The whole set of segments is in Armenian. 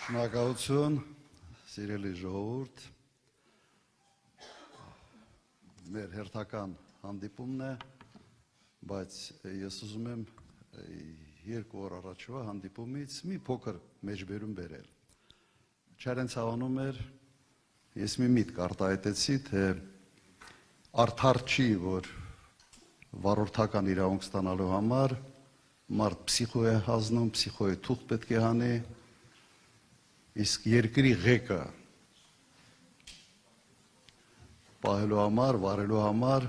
Շնորհակալություն, սիրելի ժողովուրդ, մեր հերթական հանդիպումն է, բայց ես ուզում եմ երկու օր առաջվա հանդիպումից մի փոքր մեջբերում բերել։ Չարենց հավանում էր, ես մի միտք արտահայտեցի, թե արդար չի, որ վարորդական իրավունք ստանալու համար մարդ պսիխո է հանձնում, պսիխոյի թուղթ պետք է հանի, իսկ երկրի ղեկը պահելու համար, վարելու համար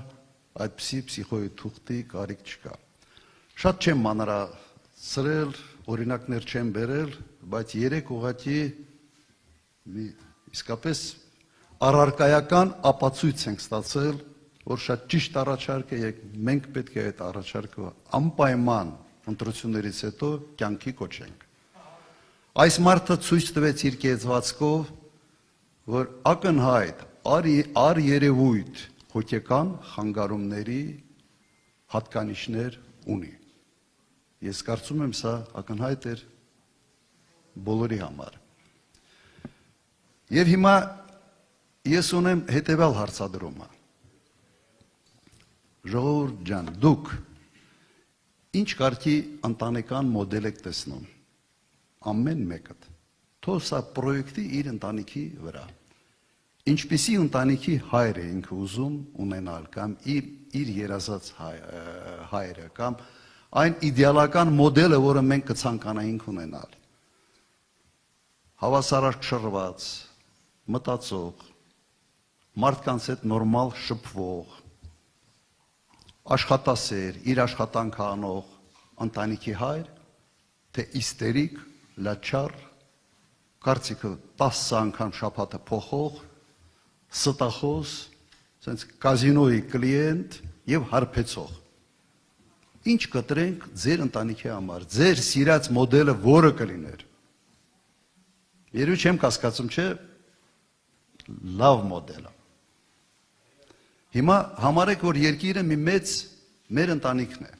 այդպիսի պսիխոյի թուղթի կարիք չկա։ Շատ չեմ մանրացրել, օրինակներ չեմ բերել, բայց երեք ուղղակի իսկապես առարկայական ապացույց ենք ստացել, որ շատ ճիշտ առաջարկ է, մենք պետք է այդ առաջարկը անպայման ընտրություններից հետո կյանքի կոչենք։ Այս մարդը ցույց տվեց իր կեցվածքով, որ ակնհայտ երևույթ հոգեկան խանգարումների հատկանիշներ ունի։ Ես կարծում եմ, սա ակնհայտ էր բոլորի համար։ Եվ հիմա ես ունեմ հետևյալ հարցադրումը։ Ժողովուրդ ջան, դուք ինչ կարգի ընտանեկան մոդել եք տեսնում։ Ամեն մեկդ, թող սա պրոյեկտի իր ընտանիքի վրա։ Ինչպիսի ընտանիքի հայր է ինքը ուզում ունենալ, կամ իր երազած հայրը, կամ այն իդեալական մոդելը, որը մենք կցանկանայինք ունենալ։ Հավասարակշռված, մտածող, մարդկանց հետ նորմալ շփվող, աշխատասեր, իր աշխատանքը անող ընտանիքի հայր, թե իստերիկ, լաչար, կարծիքը 10 անգամ շաբաթը փոխող, ստախոս, ասենց կազինոյի կլիենտ եւ հարբեցող։ Ինչ կտրենք ձեր ընտանիքի համար, ձեր սիրած մոդելը որը կլիներ։ Երևի չեմ կասկածում, չէ, լավ մոդելը։ Հիմա համարեք, որ երկիրը մի մեծ մեր ընտանիքն է։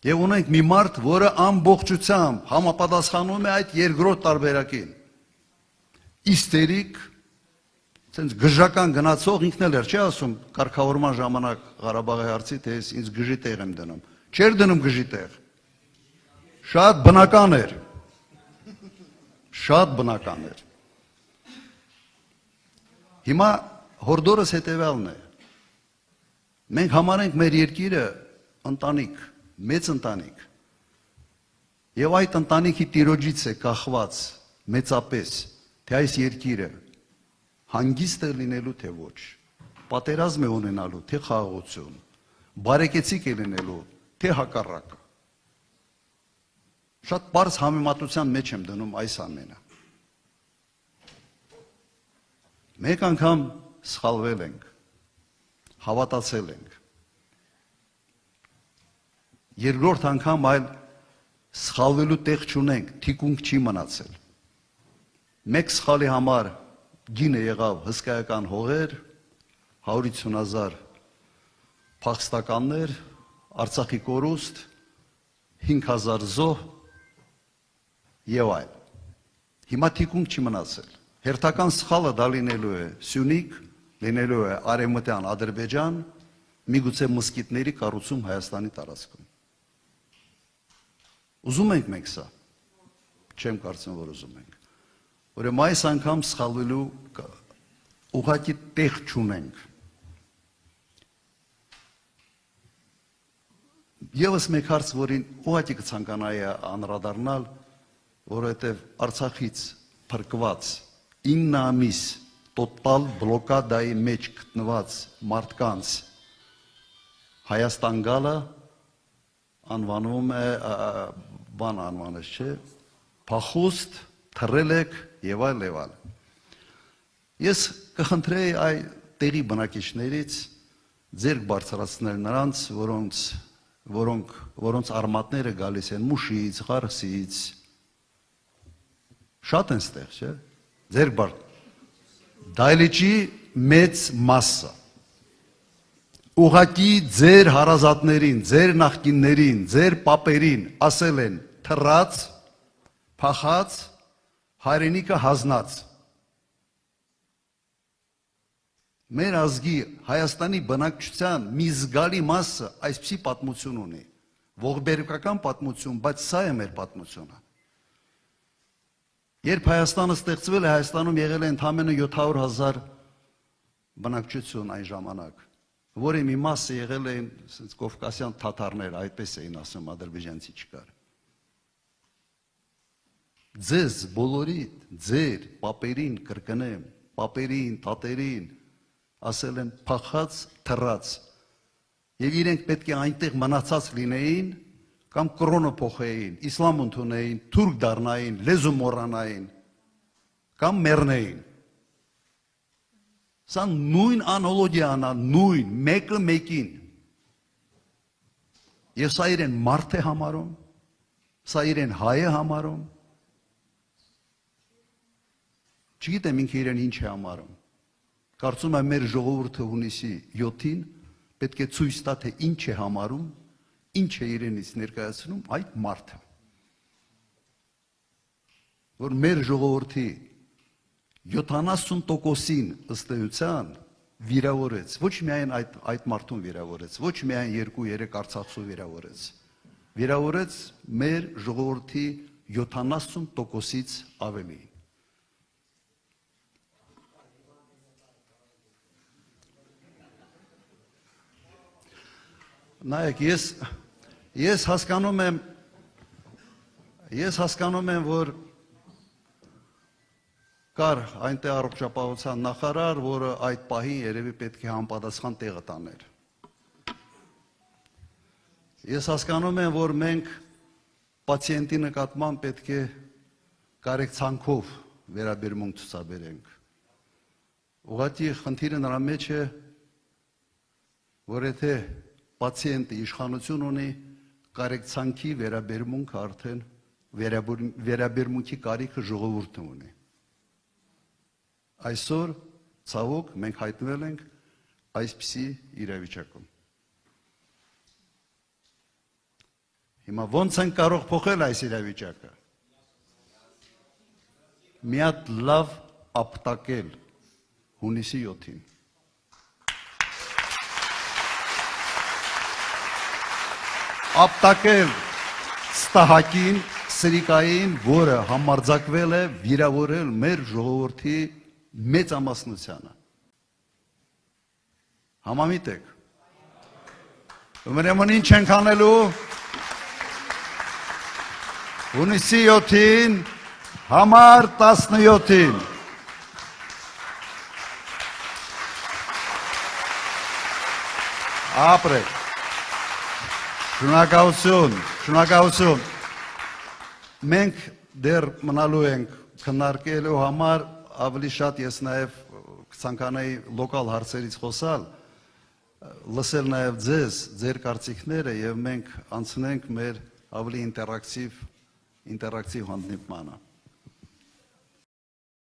Եվ ունենք մի մարդ, որը ամբողջությամբ համապատասխանում է այդ երկրորդ տարբերակին։ Իստերիկ, ցենց գժական գնացող, ինքն էլ էր, չի ասում, կարգավորման ժամանակ Ղարաբաղի հարցի, թե ես ինձ գժի տեղ եմ դնում։ Չէր դնում գժի տեղ։ Շատ բնական էր։ Շատ բնական էր։ Հիմա հորդորս հետևյալն է։ Մենք համարենք մեր երկիրը ընտանիք, մեծ ընտանիք, եւ այդ ընտանիքի տիրոջից է կախված մեծապես, թե այս երկիրը հանգիստ է լինելու, թե ոչ, պատերազմ է ունենալու, թե խաղաղություն, բարեկեցիկ է լինելու, թե հակառակը։ Շատ պարզ համեմատության մեջ եմ դնում այս ամենը։ Մեկ անգամ սխալվել ենք, հավատացել ենք։ Երկրորդ անգամ այլ սխալվելու տեղ չունենք, թիկունք չի մնացել։ Մեկ սխալի համար գինը եղավ հսկայական հողեր, 150,000 փախստականներ, Արցախի կորուստ, 5,000 զոհ եւ այլ։ Հիմա թիկունք չի մնացել։ Հերթական սխալը դա լինելու է Սյունիք, լինելու է Արևմտյան Ադրբեջան, միգուցե մսկիթների կառուցում Հայաստանի տարածքում։ Ուզում ենք մենք սա, չեմ կարծում, որ ուզում ենք, ուրեմն այս անգամ սխալվելու ուղղակի տեղ չունենք։ Եվս մեկ հարց, որին ուղղակի կցանկանայի անդրադառնալ, որովհետև Արցախից փրկված 9 ամիս տոտալ բլոկադայի մեջ գտնված մարդկանց Հայաստան գալը անվանում է, բան անվանես չէ, փախուստ, թռել եք եւ այլ եւ այլ։ Ես կխնդրեի այ տեղի բնակիչներից ձեռք բարձրացնել նրանց, որոնց արմատները գալիս են Մուշից, Ղարսից, շատ են ստեղ, չէ, ձեռք բարձր, դայլիճի մեծ մասը, ուղղակի ձեր հարազատներին, ձեր նախկիններին, ձեր պապերին ասել են թռած, փախած, հայրենիքը հանձնած։ Մեր ազգի Հայաստանի բնակչության մի զգալի մասը այսպիսի պատմություն ունի, ողբերգական պատմություն, բայց սա է մեր պատմությունը։ Երբ Հայաստանը ստեղծվել է, Հայաստանում եղել է ընդամենը 700,000 բնակչություն այն ժամանակ, որի մի մասը եղել էին կովկասյան թաթարներ, այդպես էին ասում, ադրբեջանցի չկար։ Ձեզ բոլորիդ, ձեր պապերին կրկնեմ, պապերին, տատերին, ասել են փախած, թռած, եւ իրենք պետք է այնտեղ մնացած լինեին, կամ կրոնը փոխեին, իսլամ ընդունեին, թուրք դառնային, լեզու մոռանային, կամ մեռնեին։ Սա նույն անալոգիան է, նույն, մեկը մեկին։ Եվ սա իրեն մարդ է համարում, սա իրեն հայ է համարում։ Չգիտեմ ինքը իրեն ինչ է համարում։ Կարծում եմ մեր ժողովուրդը հունիսի 7-ին պետք է ցույց տա, թե ինչ է համարում, ինչ է իրենից ներկայացնում այդ մարդը։ Որ մեր ժողովրդի 70%-ին ըստ էության վիրավորեց, ոչ միայն այդ մարդուն վիրավորեց, ոչ միայն 2-3 արցախցու վիրավորեց, վիրավորեց մեր ժողովրդի 70%-ից ավելի։ Նայեք, ես հասկանում եմ, որ կար այնտեղ առողջապահության նախարար, որը այդ պահին երևի պետք է համապատասխան տեղը տաներ։ Ես հասկանում եմ, որ մենք պացիենտի նկատմամբ պետք է կարեկցանքով վերաբերմունք ցուցաբերենք։ Ուղղակի խնդիրը նրա մեջ է, որ եթե պացիենտը իշխանություն ունի, կարեկցանքի վերաբերմունքը արդեն վերաբերմունքի կարիքը ժողովուրդը ունի։ Այսօր ցավոք մենք հայտնվել ենք այսպիսի իրավիճակում։ Հիմա ո՞նց են կարող փոխել այս իրավիճակը։ Մի հատ լավ ապտակել հունիսի 7-ին։ Ապտակել Ստահակին, Սրիկային, որը համարձակվել է վիրավորել մեր ժողովրդի մեծամասնությանը։ Համամիտ եք։ Ուրեմն ինչ ենք անելու։ Հունիսի 7-ին, համար 17-ին։ Ապրեք։ Շնորհակալություն։ Մենք դեռ մնալու ենք քննարկելու համար ավելի շատ ես նաև կցանկանայի լոկալ հարցերից խոսալ, լսել նաև ձեր կարծիքները եւ մենք անցնենք մեր ավելի ինտերակտիվ հանդիպմանը։